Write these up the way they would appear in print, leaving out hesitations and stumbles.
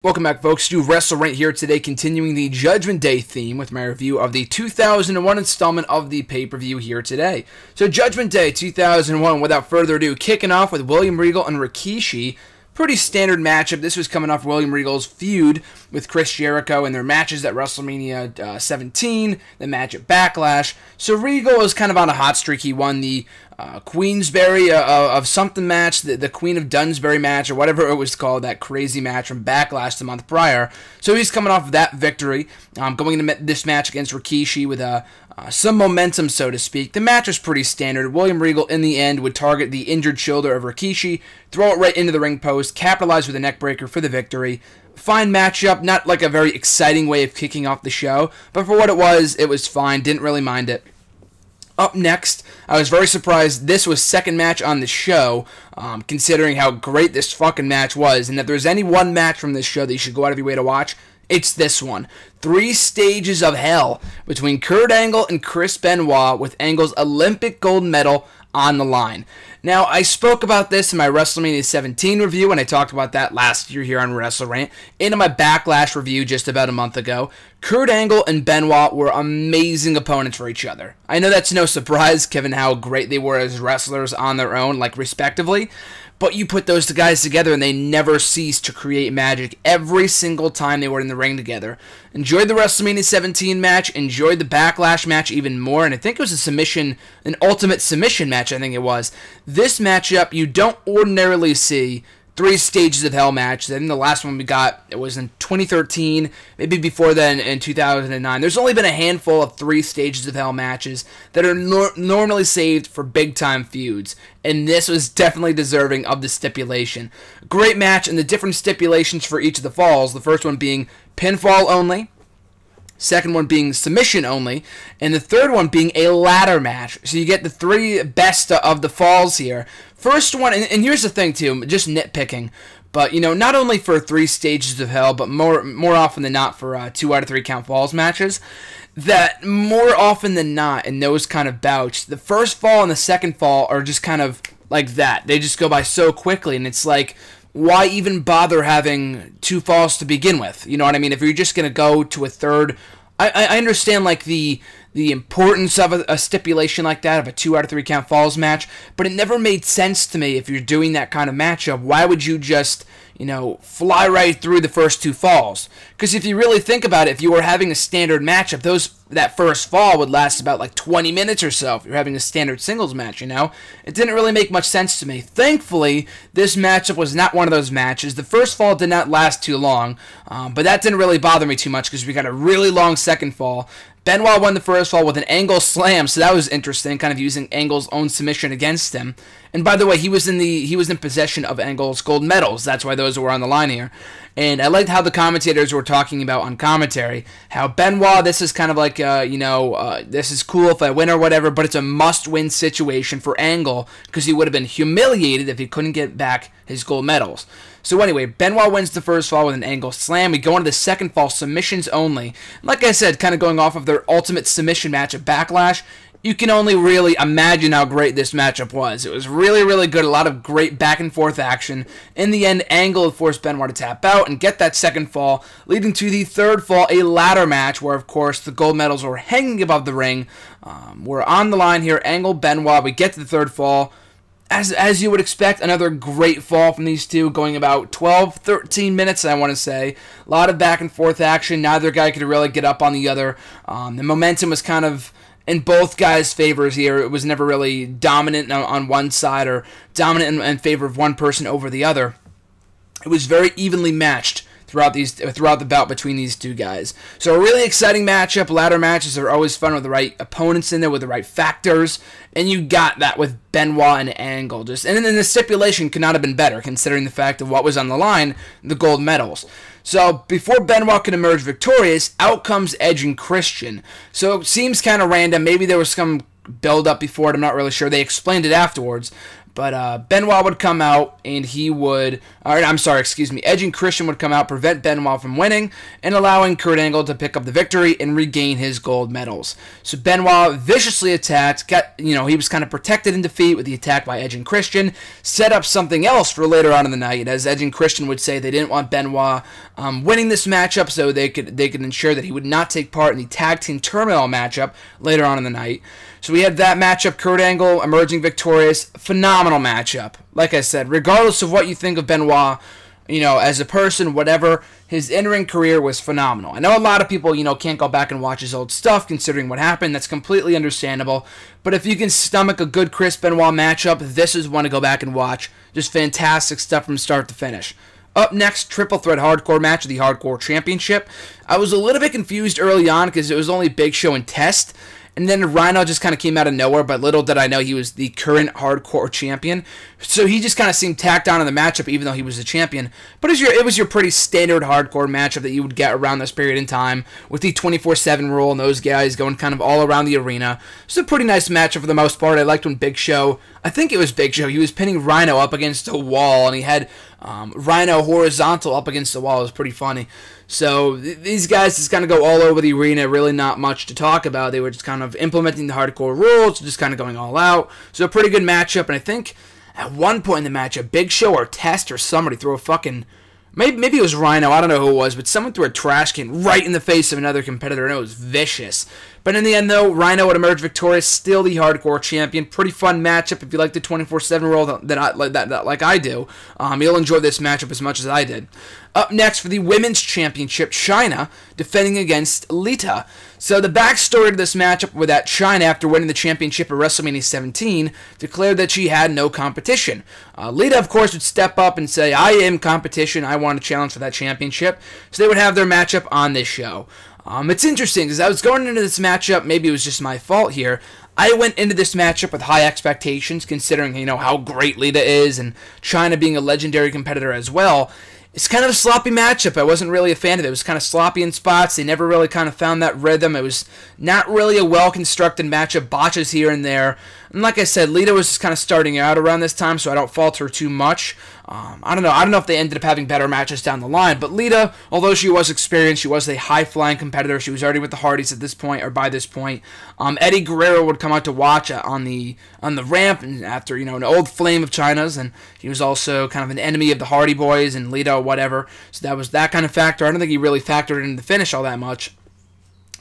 Welcome back, folks, to WrestleRant here today, continuing the Judgment Day theme with my review of the 2001 installment of the pay-per-view here today. So Judgment Day 2001, without further ado, kicking off with William Regal and Rikishi. Pretty standard matchup. This was coming off William Regal's feud with Chris Jericho and their matches at WrestleMania 17, the match at Backlash. So Regal was kind of on a hot streak. He won the Queensberry of something match, the Queen of Dunsbury match, or whatever it was called, that crazy match from Backlash the month prior. So he's coming off of that victory, going into this match against Rikishi with some momentum, so to speak. The match was pretty standard. William Regal, in the end, would target the injured shoulder of Rikishi, throw it right into the ring post, capitalize with a neckbreaker for the victory. Fine matchup, not like a very exciting way of kicking off the show, but for what it was fine, didn't really mind it. Up next, I was very surprised this was second match on the show, considering how great this fucking match was, and if there's any one match from this show that you should go out of your way to watch, it's this one. 3 stages of hell between Kurt Angle and Chris Benoit, with Angle's Olympic gold medal on the line. Now, I spoke about this in my WrestleMania 17 review, and I talked about that last year here on WrestleRant, and in my Backlash review just about a month ago. Kurt Angle and Benoit were amazing opponents for each other. I know that's no surprise, given how great they were as wrestlers on their own, like respectively, but you put those two guys together and they never ceased to create magic every single time they were in the ring together. Enjoyed the WrestleMania 17 match, enjoyed the Backlash match even more, and I think it was an ultimate submission match, I think it was. This matchup, you don't ordinarily see 3 stages of hell match. Then the last one we got, it was in 2013, maybe before then in 2009. There's only been a handful of 3 stages of hell matches that are normally saved for big time feuds, and this was definitely deserving of the stipulation. Great match, and the different stipulations for each of the falls, the first one being pinfall only, second one being submission only, and the third one being a ladder match. So you get the 3 best of the falls here. First one, and here's the thing too, just nitpicking, but you know, not only for 3 stages of hell, but more often than not for 2 out of 3 count falls matches, that more often than not in those kind of bouts, the first fall and the second fall are just kind of like that. They just go by so quickly, and it's like, why even bother having 2 falls to begin with? You know what I mean? If you're just going to go to a third, I understand like the importance of a stipulation like that, of a 2 out of 3 count falls match, but it never made sense to me. If you're doing that kind of matchup, why would you just, you know, fly right through the first 2 falls? Because if you really think about it, if you were having a standard matchup, that first fall would last about like 20 minutes or so if you're having a standard singles match, you know? It didn't really make much sense to me. Thankfully, this matchup was not one of those matches. The first fall did not last too long, but that didn't really bother me too much because we got a really long second fall. Benoit won the first fall with an Angle slam, so that was interesting, kind of using Angle's own submission against him. And by the way, he was in possession of Angle's gold medals. That's why those were on the line here. And I liked how the commentators were talking about on commentary, how Benoit, this is kind of like, this is cool if I win or whatever, but it's a must-win situation for Angle because he would have been humiliated if he couldn't get back his gold medals. So anyway, Benoit wins the first fall with an Angle slam. We go into the second fall, submissions only. Like I said, kind of going off of their ultimate submission match at Backlash, you can only really imagine how great this matchup was. It was really, really good. A lot of great back-and-forth action. In the end, Angle forced Benoit to tap out and get that second fall, leading to the third fall, a ladder match, where, of course, the gold medals were hanging above the ring. We're on the line here, Angle, Benoit. We get to the third fall. As you would expect, another great fall from these two, going about 12, 13 minutes, I want to say. A lot of back-and-forth action. Neither guy could really get up on the other. The momentum was kind of in both guys' favors here. It was never really dominant on one side or dominant in favor of one person over the other. It was very evenly matched throughout the bout between these two guys. So a really exciting matchup. Ladder matches are always fun with the right opponents in there, with the right factors, and you got that with Benoit and Angle. And then the stipulation could not have been better, considering the fact of what was on the line, the gold medals. So before Benoit can emerge victorious, out comes Edge and Christian. So it seems kind of random. Maybe there was some build-up before it. I'm not really sure. They explained it afterwards. But Benoit would come out, and Edge and Christian would come out, prevent Benoit from winning, and allowing Kurt Angle to pick up the victory and regain his gold medals. So Benoit viciously attacked, he was kind of protected in defeat with the attack by Edge and Christian, set up something else for later on in the night, as Edge and Christian would say they didn't want Benoit winning this matchup so they could ensure that he would not take part in the tag team turmoil matchup later on in the night. So we had that matchup, Kurt Angle emerging victorious. Phenomenal matchup. Like I said, regardless of what you think of Benoit, as a person, whatever, his in-ring career was phenomenal. I know a lot of people, can't go back and watch his old stuff considering what happened. That's completely understandable. But if you can stomach a good Chris Benoit matchup, this is one to go back and watch. Just fantastic stuff from start to finish. Up next, triple threat hardcore match of the Hardcore Championship. I was a little bit confused early on because it was only Big Show and Test. And then Rhino just kind of came out of nowhere, but little did I know he was the current Hardcore Champion. So he just kind of seemed tacked on in the matchup, even though he was the champion. But it was your pretty standard Hardcore matchup that you would get around this period in time, with the 24/7 rule and those guys going kind of all around the arena. It was a pretty nice matchup for the most part. I liked when Big Show, I think it was Big Show, he was pinning Rhino up against a wall, and he had Rhino horizontal up against the wall. It was pretty funny. So these guys just kind of go all over the arena, really not much to talk about. They were just kind of implementing the hardcore rules, just kind of going all out. So a pretty good matchup, and I think at one point in the matchup, Big Show or Test or somebody threw a fucking... Maybe it was Rhino, I don't know who it was, but someone threw a trash can right in the face of another competitor, and it was vicious. But in the end, though, Rhino would emerge victorious, still the Hardcore Champion. Pretty fun matchup if you like the 24/7 rule like I do. You'll enjoy this matchup as much as I did. Up next for the Women's Championship, Chyna defending against Lita. So the backstory to this matchup was that Chyna, after winning the championship at WrestleMania 17, declared that she had no competition. Lita, of course, would step up and say, I am competition, I want a challenge for that championship. So they would have their matchup on this show. It's interesting, because I was going into this matchup, maybe it was just my fault here, I went into this matchup with high expectations, considering, how great Lita is, and Chyna being a legendary competitor as well. It's kind of a sloppy matchup. I wasn't really a fan of it. It was kind of sloppy in spots. They never really kind of found that rhythm. It was not really a well-constructed matchup. Botches here and there. And like I said, Lita was just kind of starting out around this time, so I don't fault her too much. I don't know if they ended up having better matches down the line, but Lita, although she was experienced, she was a high-flying competitor. She was already with the Hardys at this point, or by this point. Eddie Guerrero would come out to watch on the ramp, and after an old flame of Chyna's, and he was also kind of an enemy of the Hardy Boys and Lita or whatever. So that was that kind of factor. I don't think he really factored into the finish all that much.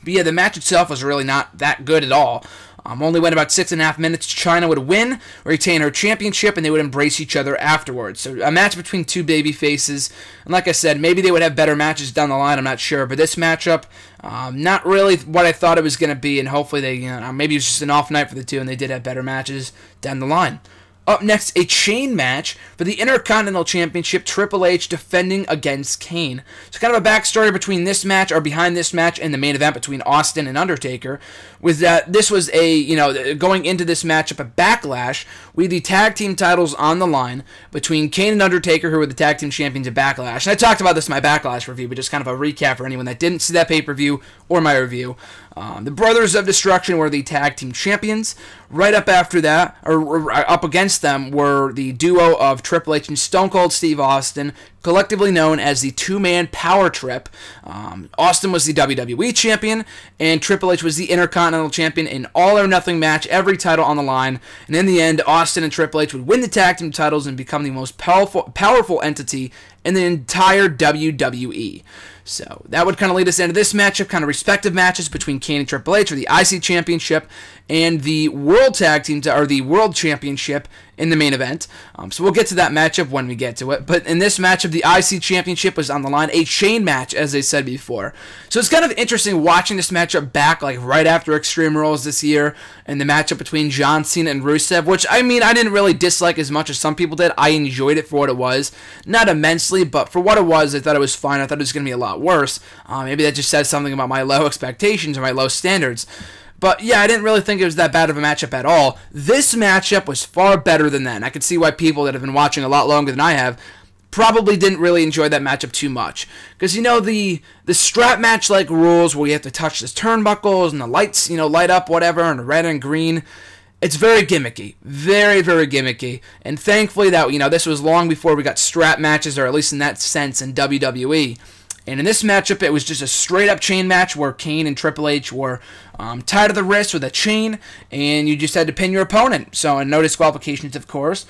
But yeah, the match itself was really not that good at all. Only went about 6.5 minutes. Chyna would win, retain her championship, and they would embrace each other afterwards. So a match between two baby faces. And like I said, maybe they would have better matches down the line. I'm not sure. But this matchup, not really what I thought it was going to be. And hopefully they, maybe it was just an off night for the two, and they did have better matches down the line. Up next, a chain match for the Intercontinental Championship, Triple H defending against Kane. So kind of a backstory between this match, or behind this match, and the main event between Austin and Undertaker, was that this was going into this matchup at Backlash, we had the tag team titles on the line between Kane and Undertaker, who were the tag team champions at Backlash. And I talked about this in my Backlash review, but just kind of a recap for anyone that didn't see that pay-per-view or my review. The Brothers of Destruction were the tag team champions. Right up after that, or up against them, were the duo of Triple H and Stone Cold Steve Austin, collectively known as the two-man power trip. Austin was the WWE champion, and Triple H was the Intercontinental champion in all-or-nothing match, every title on the line. And in the end, Austin and Triple H would win the tag team titles and become the most powerful entity in the entire WWE. So that would kind of lead us into this matchup, kind of respective matches between Kane and Triple H for the IC Championship and the World Tag Team, or the World Championship in the main event. So we'll get to that matchup when we get to it. But in this matchup, the IC Championship was on the line, a chain match, as they said before. So it's kind of interesting watching this matchup back, like right after Extreme Rules this year, and the matchup between John Cena and Rusev, which, I didn't really dislike as much as some people did. I enjoyed it for what it was. Not immensely, but for what it was, I thought it was fine. I thought it was going to be a lot worse. Maybe that just says something about my low expectations or my low standards. But yeah, I didn't really think it was that bad of a matchup at all. This matchup was far better than that. And I can see why people that have been watching a lot longer than I have probably didn't really enjoy that matchup too much. Because, the strap match-like rules where you have to touch the turnbuckles and the lights, light up, whatever, and the red and green, It's very gimmicky, very, very gimmicky, and thankfully that, this was long before we got strap matches, or at least in that sense, in WWE. And in this matchup, it was just a straight-up chain match where Kane and Triple H were tied to the wrist with a chain, and you just had to pin your opponent. So, and no disqualifications, of course.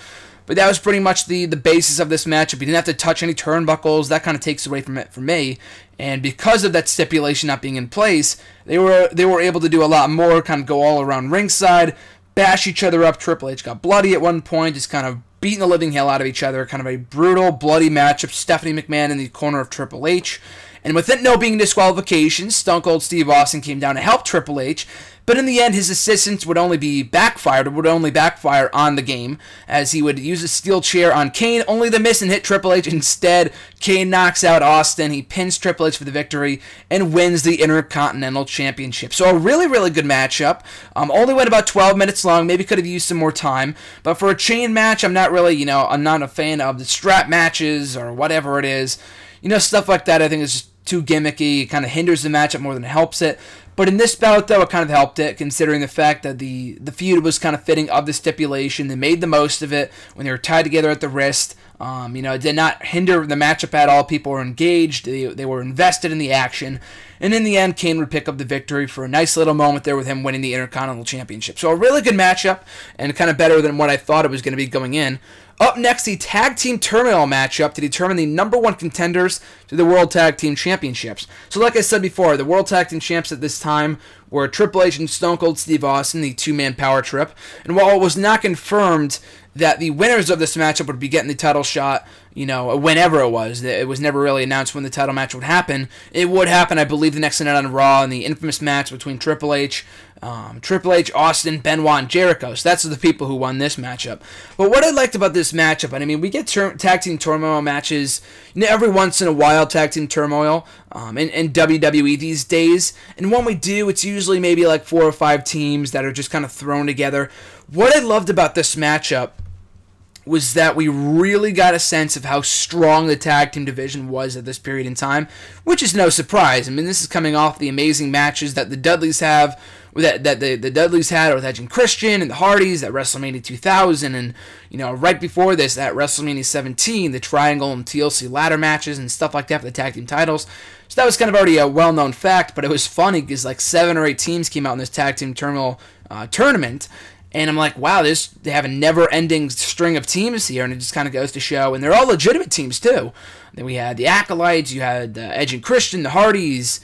But that was pretty much the basis of this matchup. You didn't have to touch any turnbuckles. That kind of takes away from it for me. And because of that stipulation not being in place, they were able to do a lot more, kind of go all around ringside, bash each other up. Triple H got bloody at one point, just kind of beating the living hell out of each other. Kind of a brutal, bloody matchup. Stephanie McMahon in the corner of Triple H. And with it no being disqualifications, Stone Cold Steve Austin came down to help Triple H. But in the end, his assistance would only backfire on the game, as he would use a steel chair on Kane, only to miss and hit Triple H. Instead, Kane knocks out Austin, he pins Triple H for the victory, and wins the Intercontinental Championship. So a really, really good matchup. Only went about 12 minutes long, maybe could have used some more time. But for a chain match, I'm not really, I'm not a fan of the strap matches or whatever it is. Stuff like that I think is just too gimmicky. It kind of hinders the matchup more than it helps it. But in this bout, though, it kind of helped it, considering the fact that the feud was kind of fitting of the stipulation. They made the most of it when they were tied together at the wrist. It did not hinder the matchup at all. People were engaged. They were invested in the action. And in the end, Kane would pick up the victory for a nice little moment there with him winning the Intercontinental Championship. So a really good matchup, and kind of better than what I thought it was going to be going in. Up next, the Tag Team Turmoil matchup to determine the #1 contenders to the World Tag Team Championships. So like I said before, the World Tag Team Champs at this time were Triple H and Stone Cold Steve Austin, the two-man power trip. And while it was not confirmed that the winners of this matchup would be getting the title shot, whenever it was never really announced when the title match would happen. It would happen, I believe, the next night on Raw in the infamous match between Triple H, Austin, Benoit, and Jericho. So that's the people who won this matchup. But what I liked about this matchup, and I mean, we get Tag Team Turmoil matches every once in a while, Tag Team Turmoil in WWE these days. And when we do, it's usually maybe like 4 or 5 teams that are just kind of thrown together. What I loved about this matchup was that we really got a sense of how strong the tag team division was at this period in time, which is no surprise. I mean, this is coming off the amazing matches that the Dudleys have, that the Dudleys had with Edge and Christian and the Hardys at WrestleMania 2000, and right before this at WrestleMania 17, the Triangle and TLC ladder matches and stuff like that for the tag team titles. So that was kind of already a well-known fact, but it was funny because like 7 or 8 teams came out in this tag team turmoil tournament. And I'm like, wow, they have a never-ending string of teams here, and it just kind of goes to show, and they're all legitimate teams, too. Then we had the Acolytes, you had Edge and Christian, the Hardys,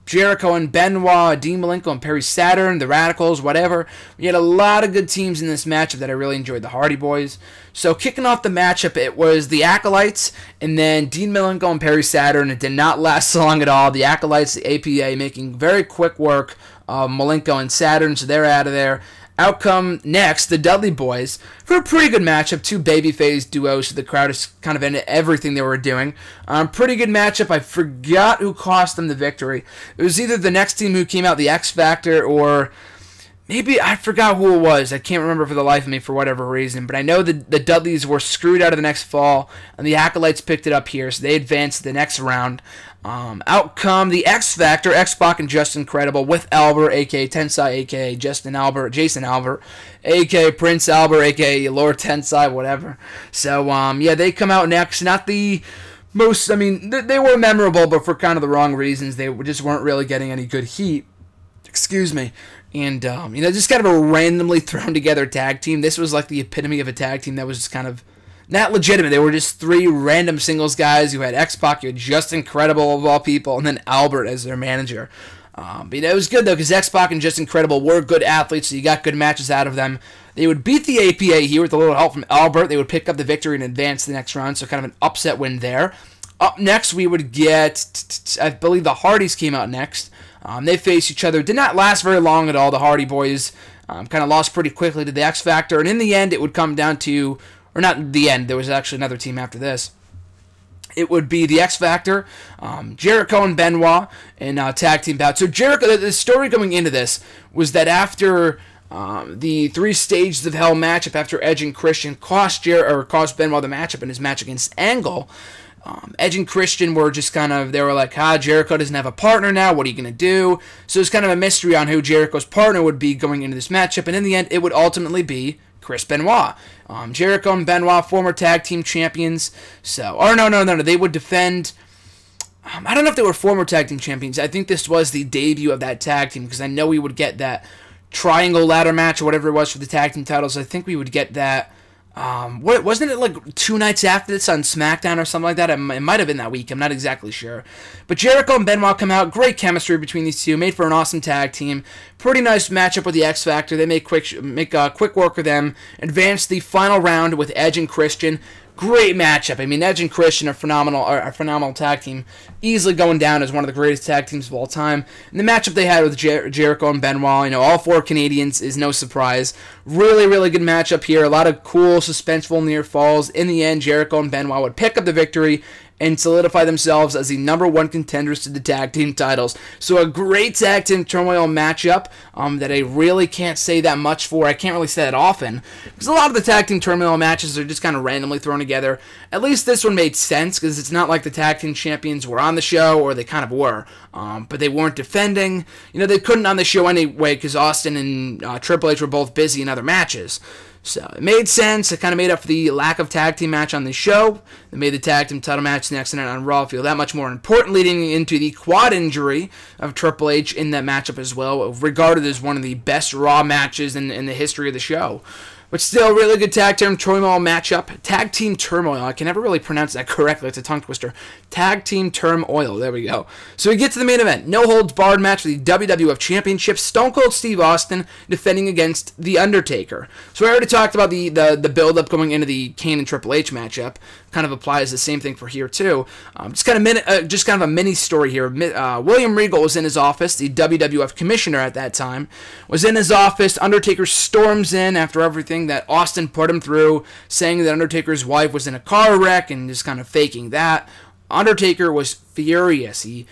Jericho and Benoit, Dean Malenko and Perry Saturn, the Radicals, whatever. We had a lot of good teams in this matchup that I really enjoyed, the Hardy Boys. So kicking off the matchup, it was the Acolytes, and then Dean Malenko and Perry Saturn. It did not last long at all. The Acolytes, the APA, making very quick work of Malenko and Saturn, so they're out of there. Out come next the Dudley Boys for a pretty good matchup. 2 babyface duos, so the crowd is kind of into everything they were doing. Pretty good matchup. I forgot who cost them the victory. It was either the next team who came out, the X Factor, or maybe I forgot who it was. I can't remember for the life of me for whatever reason. But I know the Dudleys were screwed out of the next fall, and the Acolytes picked it up here, so they advanced to the next round. Out come the X Factor, X-Pac and Just Incredible, with Albert, a.k.a. Tensai, a.k.a. Jason Albert, a.k.a. Prince Albert, a.k.a. Lord Tensai, whatever. So, yeah, they come out next. Not the most, I mean, they were memorable, but for kind of the wrong reasons. They just weren't really getting any good heat. Excuse me. And, just kind of a randomly thrown together tag team. This was like the epitome of a tag team that was just kind of not legitimate. They were just 3 random singles guys. You had X-Pac, you had Just Incredible of all people, and then Albert as their manager. But it was good, though, because X-Pac and Just Incredible were good athletes, so you got good matches out of them. They would beat the APA here with a little help from Albert. They would pick up the victory and advance to the next round, so kind of an upset win there. Up next, we would get, I believe the Hardys came out next. They faced each other. Did not last very long at all. The Hardy Boys kind of lost pretty quickly to the X Factor, and in the end, it would come down to, or not the end, there was actually another team after this. It would be the X Factor, Jericho and Benoit in tag team bout. So Jericho, the story going into this was that after the 3 Stages of Hell matchup, after Edge and Christian cost Benoit the matchup in his match against Angle, Edge and Christian were just kind of, they were like, Jericho doesn't have a partner now, what are you going to do? So it's kind of a mystery on who Jericho's partner would be going into this matchup, and in the end, it would ultimately be Chris Benoit. Jericho and Benoit, former tag team champions, no, they would defend, I don't know if they were former tag team champions, I think this was the debut of that tag team, because I know we would get that triangle ladder match, or whatever it was for the tag team titles. I think we would get that, wasn't it like 2 nights after this on SmackDown or something like that? It might have been that week, I'm not exactly sure. But Jericho and Benoit come out, great chemistry between these two, made for an awesome tag team. Pretty nice matchup with the X Factor. They make quick work of them, advance the final round with Edge and Christian. Great matchup. I mean, Edge and Christian are phenomenal tag team, easily going down as one of the greatest tag teams of all time. And the matchup they had with Jericho and Benoit, all 4 Canadians, is no surprise. Really, really good matchup here. A lot of cool, suspenseful near falls. In the end, Jericho and Benoit would pick up the victory and solidify themselves as the #1 contenders to the tag team titles. So a great tag team turmoil matchup that I really can't say that much for. I can't really say that often, because a lot of the tag team turmoil matches are just kind of randomly thrown together. At least this one made sense, because it's not like the tag team champions were on the show, or they kind of were, but they weren't defending. They couldn't on the show anyway, because Austin and Triple H were both busy in other matches. So it made sense. It kind of made up for the lack of tag team match on the show. They made the tag team title match next night on Raw feel that much more important, leading into the quad injury of Triple H in that matchup as well, regarded as one of the best Raw matches in the history of the show. But still, really good tag team turmoil matchup. Tag team turmoil. I can never really pronounce that correctly. It's a tongue twister. Tag team turmoil. There we go. So we get to the main event. No holds barred match for the WWF Championship. Stone Cold Steve Austin defending against The Undertaker. So I already talked about the build-up going into the Kane and Triple H matchup. Kind of applies the same thing for here too. Just kind of a mini story here. William Regal was in his office. The WWF commissioner at that time was in his office. Undertaker storms in after everything that Austin put him through, saying that Undertaker's wife was in a car wreck and just kind of faking that. Undertaker was furious. He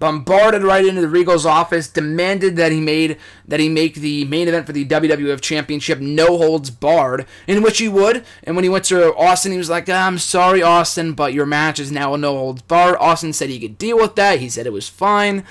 bombarded right into the Regal's office, demanded that he make the main event for the WWF Championship no holds barred, in which he would. And when he went to Austin, he was like, I'm sorry, Austin, but your match is now a no holds barred. Austin said he could deal with that. He said it was fine.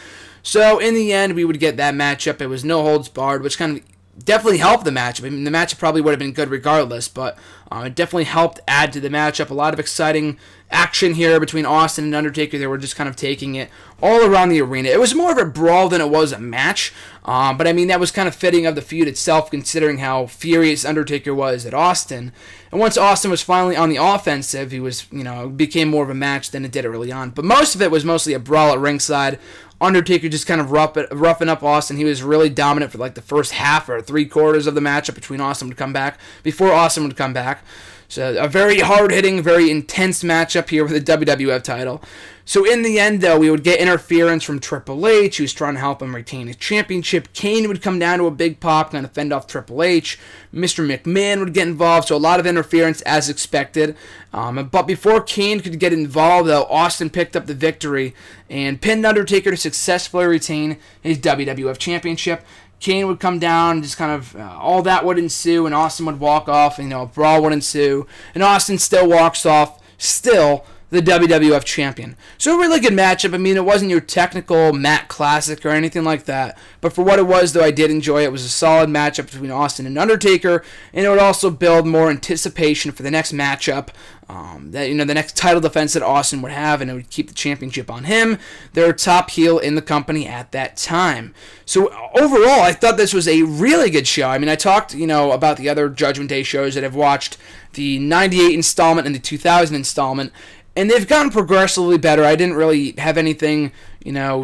So in the end, we would get that matchup. It was no holds barred, which kind of definitely helped the matchup. I mean, the matchup probably would have been good regardless, but it definitely helped add to the matchup. A lot of exciting action here between Austin and Undertaker. They were just kind of taking it all around the arena. It was more of a brawl than it was a match, but I mean, that was kind of fitting of the feud itself, considering how furious Undertaker was at Austin. And once Austin was finally on the offensive, he was, became more of a match than it did early on. But most of it was mostly a brawl at ringside. Undertaker just kind of roughing up Austin. He was really dominant for like the first half or 3/4 of the matchup before Austin would come back. So a very hard-hitting, very intense matchup here with the WWF title. So in the end, though, we would get interference from Triple H, who's trying to help him retain his championship. Kane would come down to a big pop, kind of fend off Triple H. Mr. McMahon would get involved, so a lot of interference as expected. But before Kane could get involved, though, Austin picked up the victory and pinned Undertaker to successfully retain his WWF Championship. Kane would come down, just kind of, all that would ensue, and Austin would walk off, and, a brawl would ensue, and Austin still walks off, still the WWF champion. So a really good matchup. I mean, it wasn't your technical mat classic or anything like that, but for what it was, though, I did enjoy it. It was a solid matchup between Austin and Undertaker, and it would also build more anticipation for the next matchup, the next title defense that Austin would have, and it would keep the championship on him, their top heel in the company at that time. So overall, I thought this was a really good show. I mean, I talked, about the other Judgment Day shows that I've watched, the 98 installment and the 2000 installment, and they've gotten progressively better. I didn't really have anything,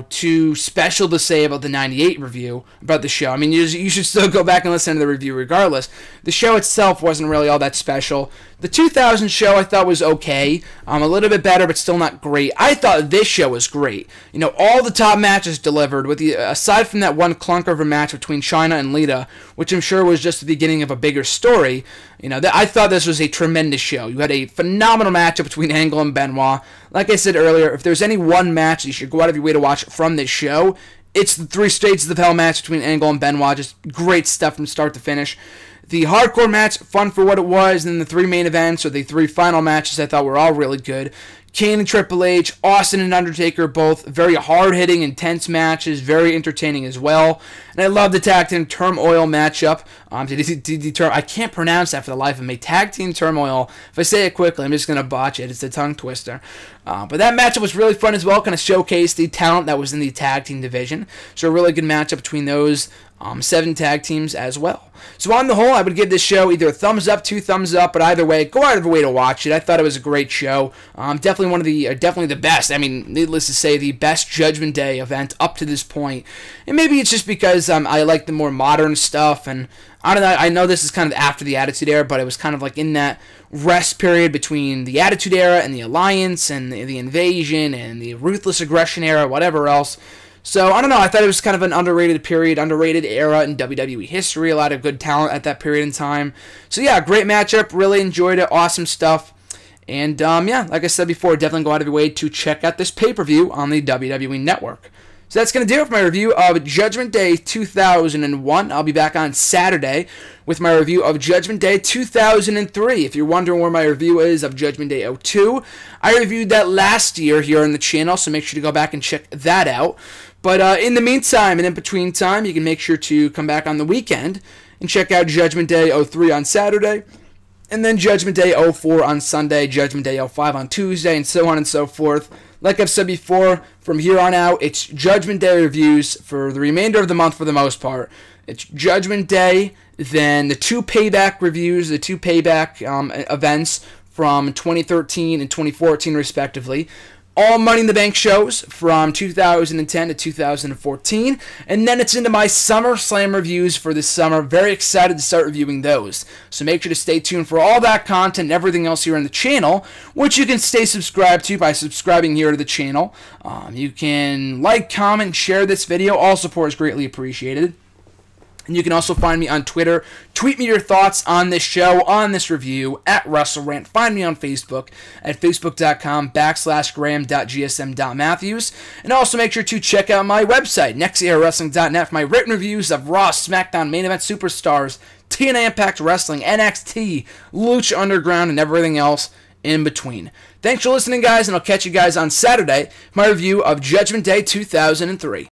too special to say about the 98 review, about the show. I mean, you should still go back and listen to the review regardless. The show itself wasn't really all that special. The 2000 show I thought was okay, a little bit better, but still not great. I thought this show was great. All the top matches delivered, aside from that one clunker of a match between Chyna and Lita, which I'm sure was just the beginning of a bigger story. I thought this was a tremendous show. You had a phenomenal matchup between Angle and Benoit. Like I said earlier, if there's any one match you should go out of your way to watch from this show, it's the 3 Stages of Hell match between Angle and Benoit. Just great stuff from start to finish. The hardcore match, fun for what it was, and then the 3 main events, or the 3 final matches, I thought were all really good. Kane and Triple H, Austin and Undertaker, both very hard-hitting, intense matches, very entertaining as well. And I love the Tag Team Turmoil matchup. I can't pronounce that for the life of me. Tag Team Turmoil. If I say it quickly, I'm just going to botch it. It's a tongue twister. But that matchup was really fun as well. Kind of showcased the talent that was in the tag team division. So a really good matchup between those 7 tag teams as well. So on the whole, I would give this show either a thumbs up, 2 thumbs up, but either way, go out of your way to watch it. I thought it was a great show. Definitely the best. I mean, needless to say, the best Judgment Day event up to this point. And maybe it's just because I like the more modern stuff, and I don't know. I know this is kind of after the Attitude Era, but it was kind of like in that rest period between the Attitude Era and the Alliance and the Invasion and the Ruthless Aggression Era, whatever else. So, I don't know, I thought it was kind of an underrated period, underrated era in WWE history, a lot of good talent at that period in time. So, yeah, great matchup, really enjoyed it, awesome stuff. And, yeah, like I said before, definitely go out of your way to check out this pay-per-view on the WWE Network. So that's going to do it for my review of Judgment Day 2001. I'll be back on Saturday with my review of Judgment Day 2003. If you're wondering where my review is of Judgment Day 02, I reviewed that last year here on the channel, so make sure to go back and check that out. But in the meantime and in between time, you can make sure to come back on the weekend and check out Judgment Day 03 on Saturday, and then Judgment Day 04 on Sunday, Judgment Day 05 on Tuesday, and so on and so forth. Like I've said before, from here on out, it's Judgment Day reviews for the remainder of the month for the most part. It's Judgment Day, then the 2 Payback reviews, the 2 Payback events from 2013 and 2014 respectively. All Money in the Bank shows from 2010 to 2014. And then it's into my SummerSlam reviews for this summer. Very excited to start reviewing those. So make sure to stay tuned for all that content and everything else here on the channel, which you can stay subscribed to by subscribing here to the channel. You can like, comment, and share this video. All support is greatly appreciated. And you can also find me on Twitter. Tweet me your thoughts on this show, on this review, at WrestleRant. Find me on Facebook at facebook.com/graham.gsm.matthews. And also make sure to check out my website, nextEraWrestling.net, for my written reviews of Raw, SmackDown, Main Event Superstars, TNA Impact Wrestling, NXT, Lucha Underground, and everything else in between. Thanks for listening, guys, and I'll catch you guys on Saturday for my review of Judgment Day 2003.